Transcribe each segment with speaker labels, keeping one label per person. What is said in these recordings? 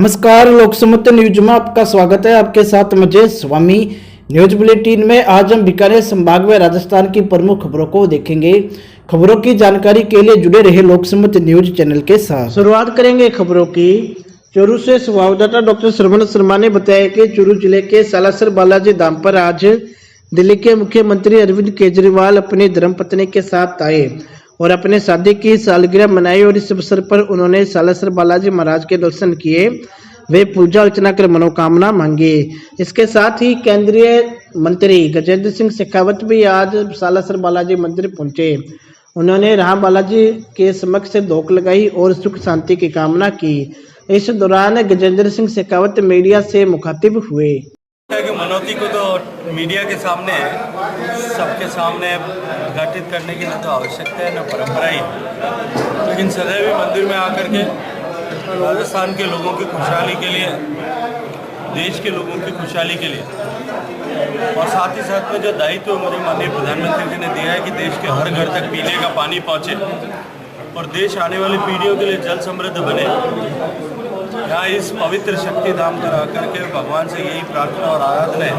Speaker 1: नमस्कार, लोकसमत न्यूज में आपका स्वागत है। आपके साथ मुझे स्वामी। न्यूज बुलेटिन में आज हम बीकानेर संभाग में राजस्थान की प्रमुख खबरों को देखेंगे। खबरों की जानकारी के लिए जुड़े रहे लोकसमत न्यूज चैनल के साथ। शुरुआत करेंगे खबरों की। चूरू से संवाददाता डॉक्टर श्रवण शर्मा ने बताया कि चूरू जिले के सालासर बालाजी धाम पर आज दिल्ली के मुख्यमंत्री अरविंद केजरीवाल अपनी धर्मपत्नी के साथ आए और अपने शादी की सालगिरह मनाई और इस अवसर पर उन्होंने सालासर बालाजी महाराज के दर्शन किए। वे पूजा अर्चना कर मनोकामना मांगी। इसके साथ ही केंद्रीय मंत्री गजेंद्र सिंह शेखावत भी आज सालासर बालाजी मंदिर पहुंचे। उन्होंने राम बालाजी के समक्ष धोख लगाई और सुख शांति की कामना की। इस दौरान गजेंद्र सिंह शेखावत मीडिया से मुखातिब हुए।
Speaker 2: मनौती को तो मीडिया के सामने सबके सामने उद्घाटित करने की न तो आवश्यकता है न परंपरा ही, लेकिन सदैव मंदिर में आकर के राजस्थान के लोगों की खुशहाली के लिए, देश के लोगों की खुशहाली के लिए और साथ ही साथ में जो दायित्व मुझे माननीय प्रधानमंत्री जी ने दिया है कि देश के हर घर तक पीने का पानी पहुँचे और देश आने वाली पीढ़ियों के लिए जल समृद्ध बने। यहाँ इस पवित्र शक्ति धाम पर आकर के भगवान से यही प्रार्थना और आराधना है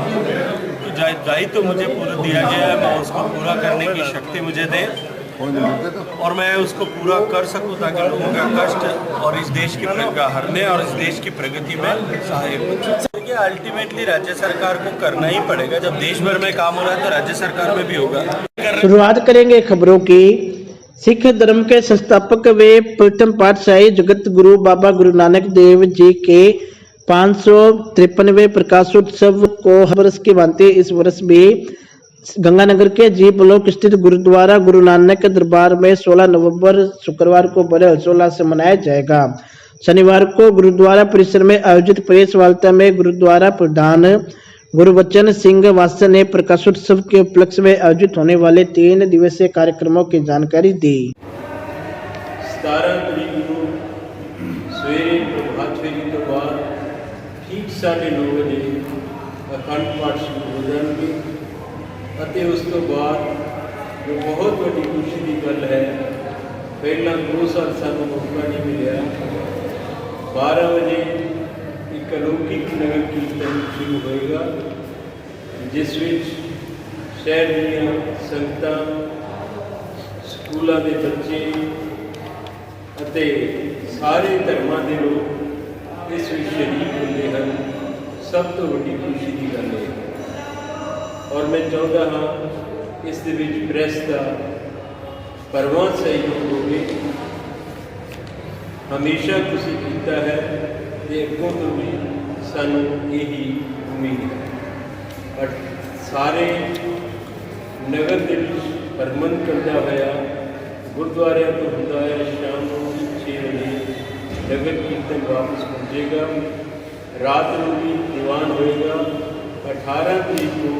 Speaker 2: कि दायित्व मुझे पूरा दिया गया है, मैं उसको पूरा करने की शक्ति मुझे दें और मैं उसको पूरा कर सकूं ताकि लोगों का कष्ट और इस देश की प्रगति हरने और इस देश की प्रगति में सहायक बने। अल्टीमेटली राज्य सरकार को करना ही पड़ेगा। जब देश भर में काम हो रहा है तो राज्य सरकार में भी होगा।
Speaker 1: शुरुआत करेंगे खबरों की। सिख धर्म के संस्थापक व प्रथम पातशाही जगत गुरु बाबा गुरु नानक देव जी के 553वें प्रकाशोत्सव को हर वर्ष की भांति इस वर्ष भी गंगानगर के जी ब्लॉक स्थित गुरुद्वारा गुरु नानक दरबार में 16 नवंबर शुक्रवार को बड़े हर्षोल्लास से मनाया जाएगा। शनिवार को गुरुद्वारा परिसर में आयोजित प्रेस वार्ता में गुरुद्वारा प्रधान गुरबचन सिंह वात्सल ने प्रकाशोत्सव के उपलक्ष्य में आयोजित होने वाले 3 दिवसीय कार्यक्रमों की जानकारी दी।
Speaker 3: 17 तरीक को सवेरे प्रभात फेरी के बाद ठीक 9:30 बजे अखंड पाठ शुरू हो जाएंगे ਅਤੇ ਉਸ ਤੋਂ ਬਾਅਦ जो बहुत बड़ी खुशी की गल है, पहला 2 साल सानू मौका नहीं मिला। 12 बजे एक अलौकिक नगर कीर्तन शुरू होएगा जिस विच शहर ਦੀਆਂ ਸੰਗਤਾਂ, ਸਕੂਲਾਂ ਦੇ ਬੱਚੇ ਅਤੇ ਸਾਰੇ ਧਰਮਾਂ ਦੇ ਲੋਕ ਇਸ ਵਿੱਚ ਸ਼ਰੀਕ ਹੁੰਦੇ ਹਨ। ਸਭ ਤੋਂ ਵੱਡੀ ਖੁਸ਼ੀ ਦੀ ਗੱਲ ਹੈ और मैं चाहता हाँ इस प्रेस का परवान सहयोग होवे। हमेशा तुसी कीता है ते अगों तो भी सानू यही उम्मीद है। और सारे नगर के भ्रमण करता होया गुरुद्वारे तो होता है शाम को 6 बजे नगर कीर्तन वापस पहुँचेगा। रात को भी दीवान होएगा। 18 तरीक को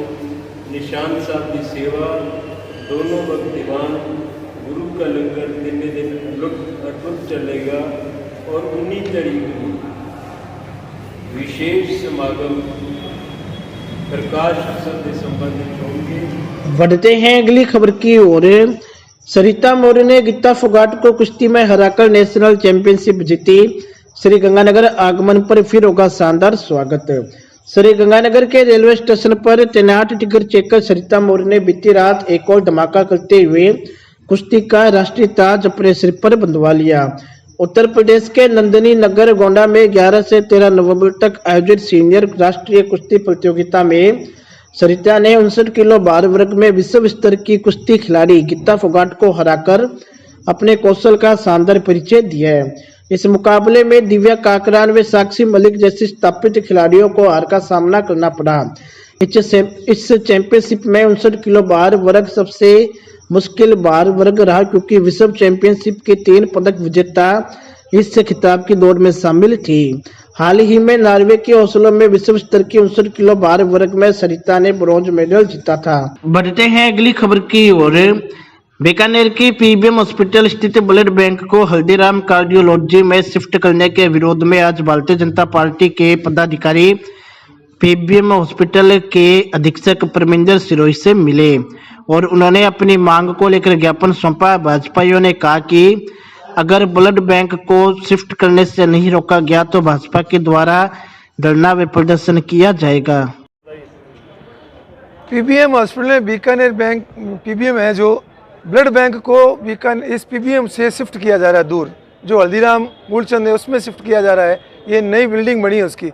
Speaker 3: निशान साहब की सेवा, दोनों वक्त दीवान, गुरु का लंगर 3 दिन अटूट चलेगा और 19 तारीख को विशेष समागम प्रकाश उत्सव के संबंधित होंगे।
Speaker 1: बढ़ते हैं अगली खबर की ओर। सरिता मौर्य ने गीता फोगाट को कुश्ती में हराकर नेशनल चैंपियनशिप जीती। श्री गंगानगर आगमन पर फिर होगा शानदार स्वागत। श्री गंगानगर के रेलवे स्टेशन पर तैनात टिकट चेकर सरिता मौर्य ने बीती रात एक और धमाका करते हुए कुश्ती का राष्ट्रीय ताज अपने सिर पर बंधवा लिया। उत्तर प्रदेश के नंदनी नगर गोंडा में 11 से 13 नवंबर तक आयोजित सीनियर राष्ट्रीय कुश्ती प्रतियोगिता में सरिता ने 59 किलो भार वर्ग में विश्व स्तर की कुश्ती खिलाड़ी गीता फोगाट को हराकर अपने कौशल का शानदार परिचय दिया है। इस मुकाबले में दिव्या काकरान व साक्षी मलिक जैसी स्थापित खिलाड़ियों को हार का सामना करना पड़ा। इस चैंपियनशिप में 59 किलो भार वर्ग सबसे मुश्किल भार वर्ग रहा क्योंकि विश्व चैंपियनशिप के 3 पदक विजेता इस खिताब की दौड़ में शामिल थी। हाल ही में नॉर्वे के ओस्लो में विश्व स्तर की 59 किलो भार वर्ग में सरिता ने ब्रॉन्ज मेडल जीता था। बढ़ते हैं अगली खबर की ओर। बीकानेर की पीबीएम हॉस्पिटल स्थित ब्लड बैंक को हल्दीराम कार्डियोलॉजी में शिफ्ट करने के विरोध में आज भारतीय जनता पार्टी के पदाधिकारी पीबीएम हॉस्पिटल के अधीक्षक परमिंदर सिरोही से मिले और उन्होंने अपनी मांग को लेकर ज्ञापन सौंपा। भाजपाइयों ने कहा कि अगर ब्लड बैंक को शिफ्ट करने से नहीं रोका गया तो भाजपा के द्वारा धरना व प्रदर्शन किया जाएगा।
Speaker 4: पीबीएम हॉस्पिटल में बीकानेर बैंक पीबीएम है जो ब्लड बैंक को इस पीबीएम से शिफ्ट किया जा रहा है दूर, जो हल्दीराम मूलचंद है उसमें शिफ्ट किया जा रहा है। ये नई बिल्डिंग बनी है उसकी।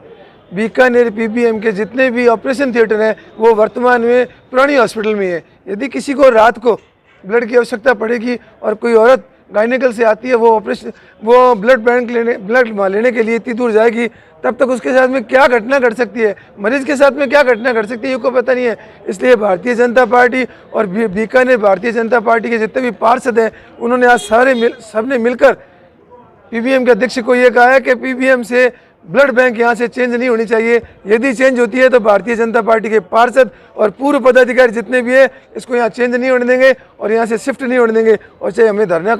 Speaker 4: बीकानेर पीबीएम के जितने भी ऑपरेशन थिएटर हैं वो वर्तमान में पुरानी हॉस्पिटल में है। यदि किसी को रात को ब्लड की आवश्यकता पड़ेगी और कोई औरत गायनेकल से आती है, वो ब्लड लेने के लिए इतनी दूर जाएगी, तब तक उसके साथ में क्या घटना घट सकती है, मरीज के साथ में क्या घटना घट सकती है, ये को पता नहीं है। इसलिए भारतीय जनता पार्टी और बीकानेर भारतीय जनता पार्टी के जितने भी पार्षद हैं उन्होंने आज सबने मिलकर पीबीएम के अध्यक्ष को ये कहा है कि पीबीएम से ब्लड बैंक यहाँ से चेंज नहीं होनी चाहिए। यदि चेंज होती है तो भारतीय जनता पार्टी के पार्षद और पूर्व पदाधिकारी जितने भी है इसको यहाँ चेंज नहीं होने देंगे और यहाँ से शिफ्ट नहीं होने देंगे। और चाहे हमें धरना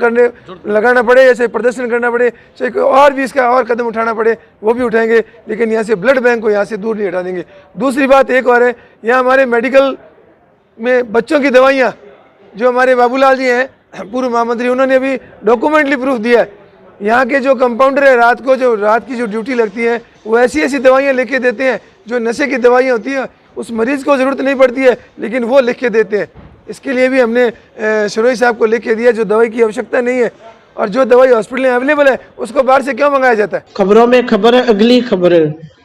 Speaker 4: लगाना पड़े या चाहे प्रदर्शन करना पड़े, चाहे कोई और भी इसका और कदम उठाना पड़े वो भी उठाएंगे, लेकिन यहाँ से ब्लड बैंक को यहाँ से दूर नहीं हटा देंगे। दूसरी बात एक और है, यहाँ हमारे मेडिकल में बच्चों की दवाइयाँ, जो हमारे बाबूलाल जी हैं पूर्व महामंत्री, उन्होंने अभी डॉक्यूमेंटली प्रूफ दिया है। यहाँ के जो कंपाउंडर है रात की जो ड्यूटी लगती है वो ऐसी दवाइयाँ लिख के देते हैं जो नशे की दवाइयाँ होती हैं, उस मरीज़ को ज़रूरत नहीं पड़ती है लेकिन वो लिख के देते हैं। इसके लिए भी हमने शरोई साहब को लिख के दिया, जो दवाई की आवश्यकता नहीं है और जो दवाई हॉस्पिटल में अवेलेबल है उसको बाहर से क्यों मंगाया जाता है।
Speaker 1: खबरों में खबर, अगली खबर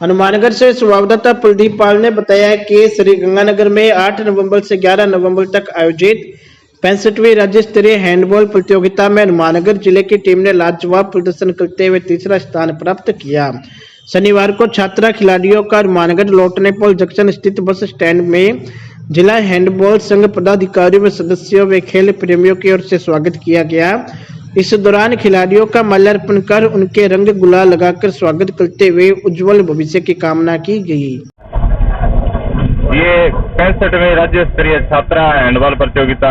Speaker 1: हनुमानगढ़ से संवाददाता प्रदीप पाल ने बताया कि श्री गंगानगर में 8 नवंबर से 11 नवंबर तक आयोजित 65वीं राज्य स्तरीय हैंडबॉल प्रतियोगिता में हनुमानगढ़ जिले की टीम ने लाजवाब प्रदर्शन करते हुए तीसरा स्थान प्राप्त किया। शनिवार को छात्रा खिलाड़ियों का हनुमानगढ़ लौटने पर जंक्शन स्थित बस स्टैंड में जिला हैंडबॉल संघ पदाधिकारियों व सदस्यों व खेल प्रेमियों की ओर से स्वागत किया गया। इस दौरान खिलाड़ियों का माल्यार्पण कर उनके रंग गुलाल लगाकर स्वागत करते हुए उज्जवल भविष्य की कामना की गई।
Speaker 5: ये 65वीं राज्य स्तरीय छात्रा हैंडबॉल प्रतियोगिता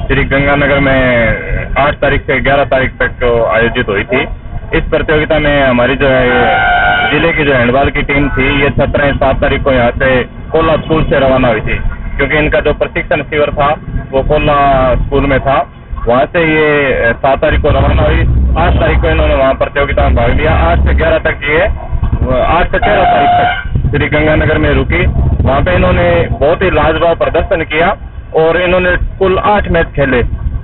Speaker 5: श्री गंगानगर में 8 तारीख से 11 तारीख तक आयोजित हुई थी। इस प्रतियोगिता में हमारी जो है जिले की जो हैंडबॉल की टीम थी, ये छात्राएं 7 तारीख को यहाँ से कोला स्कूल से रवाना हुई थी, क्योंकि इनका जो प्रशिक्षण शिविर था वो कोला स्कूल में था। वहाँ से ये 7 तारीख को रवाना हुई। 8 तारीख को इन्होंने वहाँ प्रतियोगिता में भाग लिया। 8 से 11 तक ये 8 से 13 तारीख तक श्री गंगानगर में रुकी। वहाँ पे इन्होंने बहुत ही लाजवाब प्रदर्शन किया और इन्होंने कुल 8 मैच खेले,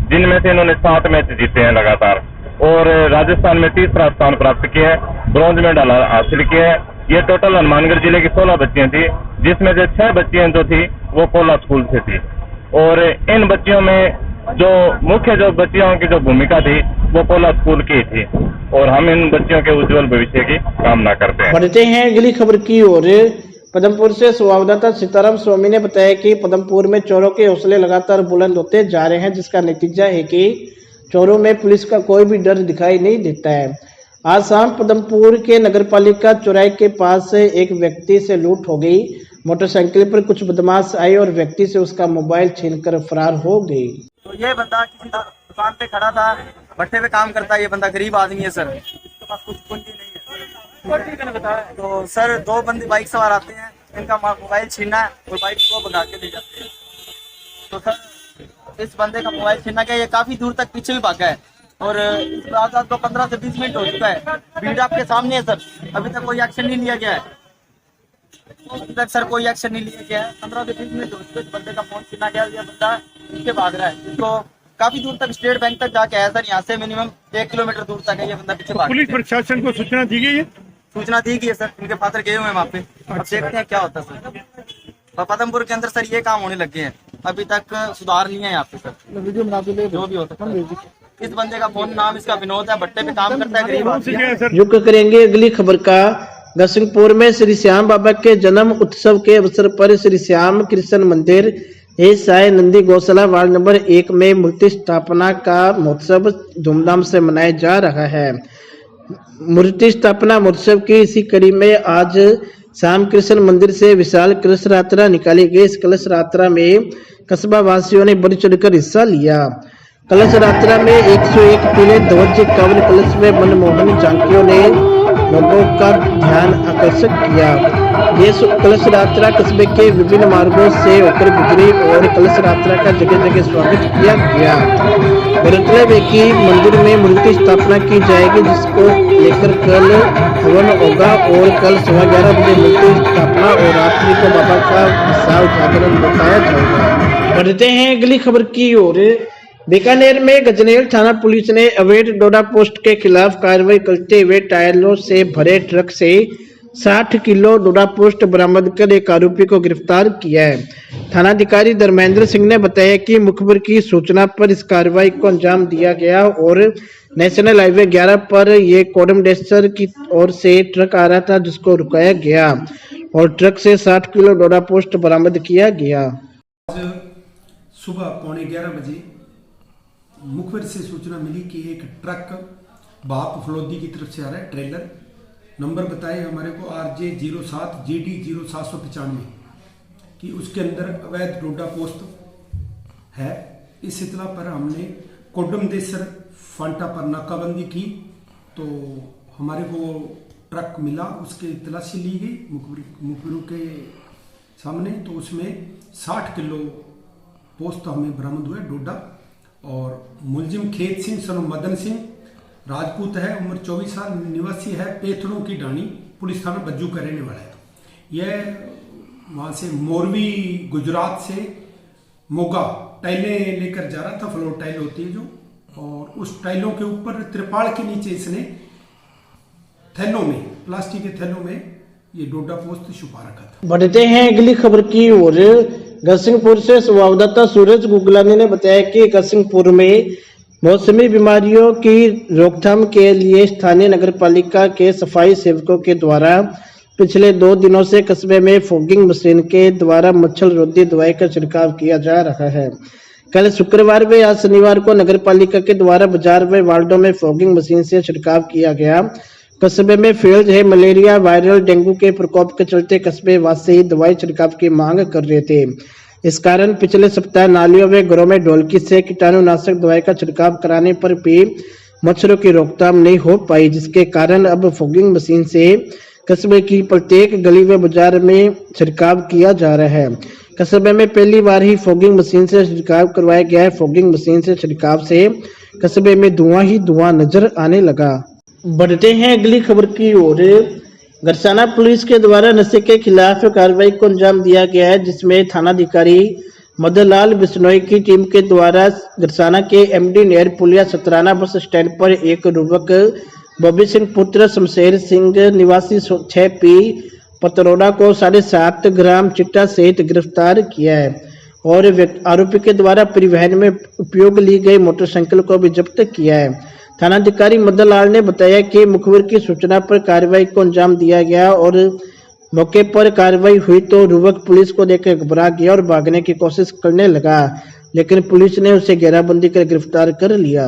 Speaker 5: जिनमें से इन्होंने 7 मैच जीते हैं लगातार और राजस्थान में तीसरा स्थान प्राप्त किया है, ब्रॉन्ज मेडल हासिल किया है। ये टोटल हनुमानगढ़ जिले की 16 बच्चियां थी, जिसमें से 6 बच्चियां जो थी वो कोला स्कूल से थी और इन बच्चियों में जो मुख्य बच्चियों की जो भूमिका थी वो कोला स्कूल की थी और हम इन बच्चियों के उज्जवल भविष्य की कामना करते हैं।
Speaker 1: बढ़ते हैं अगली खबर की ओर। पदमपुर से संवाददाता सीताराम स्वामी ने बताया कि पदमपुर में चोरों के हौसले लगातार बुलंद होते जा रहे हैं, जिसका नतीजा है कि चोरों में पुलिस का कोई भी डर दिखाई नहीं देता है। आज शाम पदमपुर के नगरपालिका चौराहे के पास से एक व्यक्ति से लूट हो गई। मोटरसाइकिल पर कुछ बदमाश आए और व्यक्ति से उसका मोबाइल छीनकर फरार हो गई।
Speaker 6: तो ये बंदा किसी दुकान पे खड़ा था, भट्टे पे काम करता है। ये बंदा गरीब आदमी है सर, इसके पास कुछ पूंजी नहीं है। तो सर 2 बंदे बाइक सवार आते हैं, इनका मोबाइल छीनना है और बाइक को भगा के ले जाते हैं। तो सर इस बंदे का मोबाइल छीनना क्या, ये काफी दूर तक पीछे भी भागा है और इस बात को 15 से 20 मिनट हो चुका है। भीड़ आपके सामने है सर, अभी तक कोई एक्शन नहीं लिया गया है। अभी तक सर कोई एक्शन नहीं लिया गया है। 15 से 20 मिनट हो चुके, इस बंदे का फोन छीना गया, ये बंदा पीछे भाग रहा है। इसको काफी दूर तक स्टेट बैंक तक जाके आया सर, यहाँ से मिनिमम 1 किलोमीटर दूर तक है ये बंदा पीछे भाग।
Speaker 7: पुलिस प्रशासन को सूचना दी गई है?
Speaker 6: सूचना दी गई है सर, इनके फादर गए हुए हैं वहाँ पे। अब देखते हैं क्या होता है सर। पदमपुर के अंदर सर ये काम होने लगे हैं, अभी तक सुधार नहीं है यहाँ पे सर। वीडियो बना के जो भी होता है। इस बंदे का फोन नाम इसका विनोद है, भट्टे पे काम करता है, गरीब आदमी है।
Speaker 1: रुक करेंगे अगली खबर का। नरसिंहपुर में श्री श्याम बाबा के जन्म उत्सव के अवसर पर श्री श्याम कृष्ण मंदिर साई नंदी गौशाला वार्ड नंबर 1 में मूर्ति स्थापना का महोत्सव धूमधाम से मनाया जा रहा है। मूर्ति स्थापना महोत्सव की इसी कड़ी में आज श्याम कृष्ण मंदिर से विशाल कलश यात्रा निकाली गई। इस कलश यात्रा में कस्बा वासियों ने बढ़ चढ़कर हिस्सा लिया। कलश यात्रा में 101 पीले ध्वज कवल कलश में मनमोहन झांकियों ने लोगों का ध्यान आकर्षित किया। ये कलश यात्रा कस्बे के विभिन्न मार्गों से होकर गुजरी और कलश यात्रा का जगह जगह स्वागत किया गया। गौरतलब है कि मंदिर में मूर्ति स्थापना की जाएगी, जिसको लेकर कल हवन होगा और कल 11:15 बजे मूर्ति स्थापना और रात्रि को बाबा का विशाल जागरण बताया जाएगा। बढ़ते हैं अगली खबर की ओर। बीकानेर में गजनेल थाना पुलिस ने अवैध डोडा पोस्ट के खिलाफ कार्रवाई करते हुए टायरों से भरे ट्रक से 60 किलो डोडा पोस्ट बरामद कर एक आरोपी को गिरफ्तार किया है। थानाधिकारी धर्मेंद्र सिंह ने बताया कि मुखबिर की सूचना पर इस कार्रवाई को अंजाम दिया गया और नेशनल हाईवे 11 पर ये कोडमडेसर की ओर से ट्रक आ रहा था, जिसको रुकाया गया और ट्रक से 60 किलो डोडा पोस्ट बरामद किया गया।
Speaker 8: सुबह 11:15 बजे मुखबिर से सूचना मिली कि एक ट्रक बाप फलोदी की तरफ से आ रहा है, ट्रेलर नंबर बताए हमारे को RJ 07 GD 0795 कि उसके अंदर अवैध डोडा पोस्ट है। इस इतला पर हमने कोडमदेसर फांटा पर नाकाबंदी की तो हमारे को ट्रक मिला, उसके तलाशी ली गई मुखबिरों के सामने, तो उसमें 60 किलो पोस्ट हमें बरामद हुआ डोडा। और मुलजिम खेत सिंह सन मदन सिंह राजपूत है, उम्र 24 साल, निवासी है पेथड़ों की डाणी, पुलिस थाना बज्जू का रहने वाला है। यह वहाँ से मोरवी गुजरात से मोगा टाइलें लेकर जा रहा था, फ्लोर टाइल होती है जो, और उस टाइलों के ऊपर त्रिपाल के नीचे इसने थैलों में, प्लास्टिक के थैलों में ये डोडा पोस्ट छुपा रखा था।
Speaker 1: बढ़ते हैं अगली खबर की ओर। गढ़सिंहपुर से संवाददाता सूरज गुगलानी ने बताया कि गढ़सिंहपुर में मौसमी बीमारियों की रोकथाम के लिए स्थानीय नगरपालिका के सफाई सेवकों के द्वारा पिछले 2 दिनों से कस्बे में फॉगिंग मशीन के द्वारा मच्छर रोधी दवाई का छिड़काव किया जा रहा है। कल शुक्रवार व आज शनिवार को नगरपालिका के द्वारा बाजार व वार्डों में फॉगिंग मशीन से छिड़काव किया गया। कस्बे में फैल रहे मलेरिया, वायरल डेंगू के प्रकोप के चलते कस्बे वासी दवाई छिड़काव की मांग कर रहे थे। इस कारण पिछले सप्ताह नालियों व घरों में ढोलकी से कीटाणुनाशक दवाई का छिड़काव कराने पर भी मच्छरों की रोकथाम नहीं हो पाई, जिसके कारण अब फॉगिंग मशीन से कस्बे की प्रत्येक गली व बाजार में छिड़काव किया जा रहा है। कस्बे में पहली बार ही फॉगिंग मशीन से छिड़काव करवाया गया है। फॉगिंग मशीन से छिड़काव से कस्बे में धुआं ही धुआं नजर आने लगा। बढ़ते हैं अगली खबर की ओर। गरसाना पुलिस के द्वारा नशे के खिलाफ कार्रवाई को अंजाम दिया गया है, जिसमें थानाधिकारी मदन लाल बिश्नोई की टीम के द्वारा गरसाना के MD नेर पुलिया सतराना बस स्टैंड पर एक युवक बॉबी सिंह पुत्र शमशेर सिंह निवासी 6P पतरोड़ा को 7.5 ग्राम चिट्टा सहित गिरफ्तार किया है और आरोपी के द्वारा परिवहन में उपयोग ली गई मोटरसाइकिल को भी जब्त किया है। थानाधिकारी मदन लाल ने बताया कि मुखबिर की सूचना पर कार्रवाई को अंजाम दिया गया और मौके पर कार्रवाई हुई तो युवक पुलिस को देखकर घबरा गया और भागने की कोशिश करने लगा, लेकिन पुलिस ने उसे घेराबंदी कर गिरफ्तार कर लिया।